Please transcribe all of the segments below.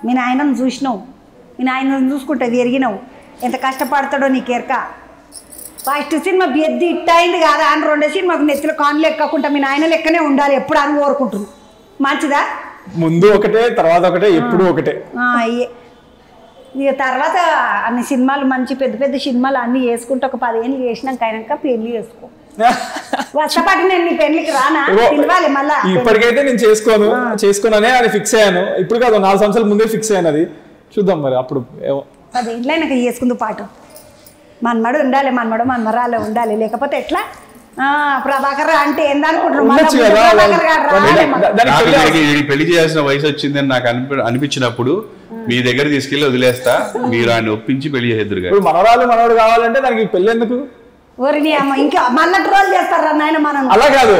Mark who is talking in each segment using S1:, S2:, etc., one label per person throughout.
S1: మీ నాయనను చూసినావు, మీ నాయనను చూసుకుంటే ఎరిగినావు, ఎంత కష్టపడతాడో నీకు ఎరక. ఫస్ట్ సినిమా బెద్ది ఇట్టయింది కాదా అని రెండో సినిమాకు నెత్తిలో కాన్లు ఎక్కకుండా మీ నాయన లెక్కనే ఉండాలి ఎప్పుడు అని కోరుకుంటున్నాను. మంచిదా?
S2: ముందు ఒకటే తర్వాత ఒకటే ఎప్పుడు ఒకటే.
S1: ఇక తర్వాత అన్ని సినిమాలు మంచి పెద్ద పెద్ద సినిమాలు అన్నీ వేసుకుంటే ఒక 10 ఏళ్ళు చేసినాక అయినాక పెళ్లి చేసుకో. వర్షపాటి నేను నీ పెళ్లికి రానా పిలవాలి మళ్ళా.
S2: ఇప్పటికైతే నేను చేసుకోననే అది ఫిక్స్ అయ్యాను. ఇప్పుడు కాదు 4 సంవత్సరాల ముందే ఫిక్స్ అయ్యాను. అది చూద్దాం మరి అప్పుడు
S1: 10 ఏళ్ళు అయినాక చేసుకుందు పాటు. మన్మడు ఉండాలి, మన్మరాలు ఉండాలి, లేకపోతే ఎట్లా? ప్రభాకర్ అంటే ఏందనుకుంటున్నావు?
S3: పెళ్లి చేయాల్సిన వయసు వచ్చిందని నాకు అనిపించినప్పుడు మీ దగ్గర తీసుకెళ్లి వదిలేస్తా, మీరు ఆయన ఒప్పించి పెళ్లి చేద్దరు.
S2: మనవడు కావాలంటే దానికి పెళ్లి ఎందుకు?
S1: ఇంకా మన్నట్టు రోజులు చేస్తారా నాయన? మనం
S2: అలా కాదు,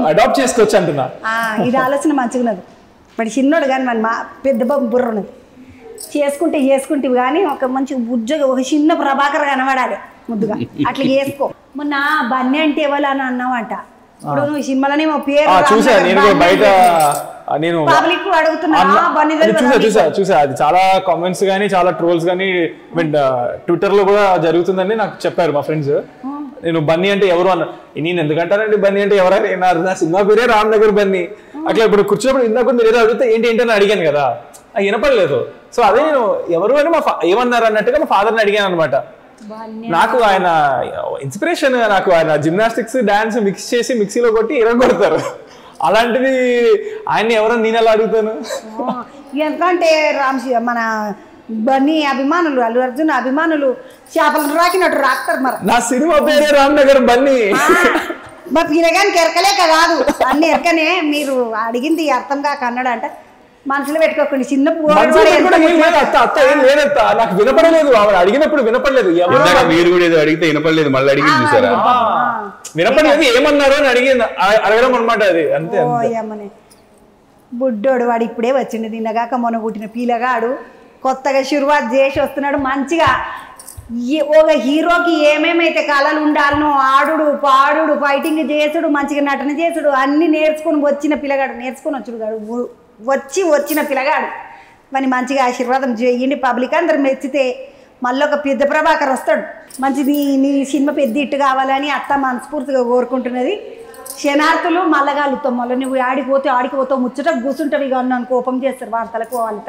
S2: అడాప్ట్ చేసుకోవచ్చు అంటున్నా.
S1: ఇది ఆలోచన మంచిగున్నది. మరి చిన్నోడు కానీ మన పెద్ద బాబు బుర్ర ఉన్నది. చేసుకుంటే కానీ ఒక మంచి ఉద్యోగం, ఒక చిన్న ప్రభాకర్ కనబడాలి ముద్దుగా, అట్లా చేసుకో. మొన్న బన్నీ అంటే ఎవరు అని అన్నావంట. ఇప్పుడు నువ్వు సినిమాలోనే పేరు
S2: చూసా, నేను బయట నేను
S1: పబ్లిక్ అడుగుతున్నా.
S2: చూసా అది చాలా కామెంట్స్ కానీ చాలా ట్రోల్స్ కానీ ట్విట్టర్ లో కూడా జరుగుతుందని నాకు చెప్పారు మా ఫ్రెండ్స్. నేను బన్నీ అంటే ఎవరు అన్నా. నేను ఎందుకంటానండి బన్నీ అంటే ఎవరైనా, నా సినిమా పేరే రామ్ నగర్ బన్నీ. అట్లా ఇప్పుడు కూర్చున్నప్పుడు ఇందాక మీరు ఏదో అడిగితే ఏంటి అని అడిగాను కదా, అది వినపడలేదు. సో అదే నేను ఎవరు అని ఏమన్నారు అన్నట్టుగా మా ఫాదర్ని అడిగాను అనమాట. నాకు ఆయన ఇన్స్పిరేషన్. నాకు ఆయన జిమ్నాస్టిక్స్ డాన్స్ మిక్స్ చేసి మిక్సీలో కొట్టి ఇరగొడతారు. అలాంటిది ఆయన్ని ఎవరో నేను ఎలా అడుగుతాను?
S1: ఎందుకంటే మన బన్నీ అభిమానులు, అల్లు అర్జున్ అభిమానులు చేపలు రాకినట్టు రాస్తారు. మరి
S2: నా సినిమా పేరే రామ్ నగర్ బన్నీ.
S1: మా పిల్లగానికి ఎరకలేక కాదు, అన్ని ఎరకనే. మీరు అడిగింది అర్థం కాక అన్నాడు అంటే మనసులో పెట్టుకోకండి. చిన్న
S2: నాకు వినపడలేదు, ఆవిడ అడిగినప్పుడు వినపడలేదు.
S3: మీరు కూడా ఏదో అడిగితే వినపడలేదు, మళ్ళీ అడిగి చూసారా?
S2: వినపడలేదు, ఏమన్నారు అని అడగడం అనమాట. అది అంతే.
S1: బుడ్డోడు వాడు ఇప్పుడే వచ్చిండు, నిన్నగాక మొన్న పుట్టిన పిల్లగాడు కొత్తగా షురువాత్ చేసి వస్తున్నాడు. మంచిగా ఒక హీరోకి ఏమేమైతే కళలు ఉండాలనో ఆడుడు పాడుడు ఫైటింగ్ చేసుడు మంచిగా నటన చేసుడు అన్నీ నేర్చుకొని వచ్చిన పిల్లగాడు, నేర్చుకొని వచ్చిన పిల్లగాడు. మరి మంచిగా ఆశీర్వాదం చేయండి. పబ్లిక్ అందరు మెచ్చితే మళ్ళీ ఒక పెద్ద ప్రభాకర్ వస్తాడు. మంచి నీ సినిమా పెద్ద ఇట్టు కావాలని అత్త మనస్ఫూర్తిగా కోరుకుంటున్నది. క్షణార్థులు మల్లగాలుతో మళ్ళీ నువ్వు ఆడిపోతావు ముచ్చట కూర్చుంటావు. ఇక నన్ను కోపం చేస్తారు, వార్తలకు వాళ్ళు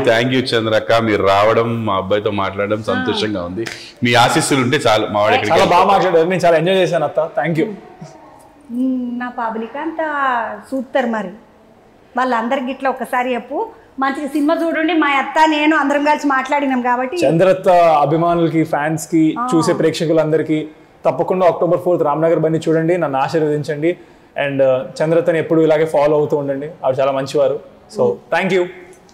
S3: థ్యాంక్ యూ చంద్రక్క, మీరు రావడం మా అబ్బాయితో మాట్లాడడం సంతోషంగా ఉంది. మీ ఆశీస్సులు ఉంటే చాలు. మా వాడికి
S2: చాలా బాగా మాట్లాడారు, నేను చాలా ఎంజాయ్ చేశాను అత్త. Thank you.
S1: నా పబ్లిక్ అంతా చూస్తారు. మరి వాళ్ళందరికి ఇట్లా ఒకసారి చెప్పు, మంచిగా సినిమా చూడండి. మా అత్త నేను అందరం కలిసి మాట్లాడినాం కాబట్టి
S2: చంద్రత్త అభిమానులకి ఫ్యాన్స్ కి చూసే ప్రేక్షకులందరికీ తప్పకుండా October 4th రామ్నగర్ బన్నీ చూడండి, నన్ను ఆశీర్వదించండి. అండ్ చంద్రత్తని ఎప్పుడు ఇలాగే ఫాలో అవుతూ ఉండండి, ఆవిడ చాలా మంచివారు. So thank you.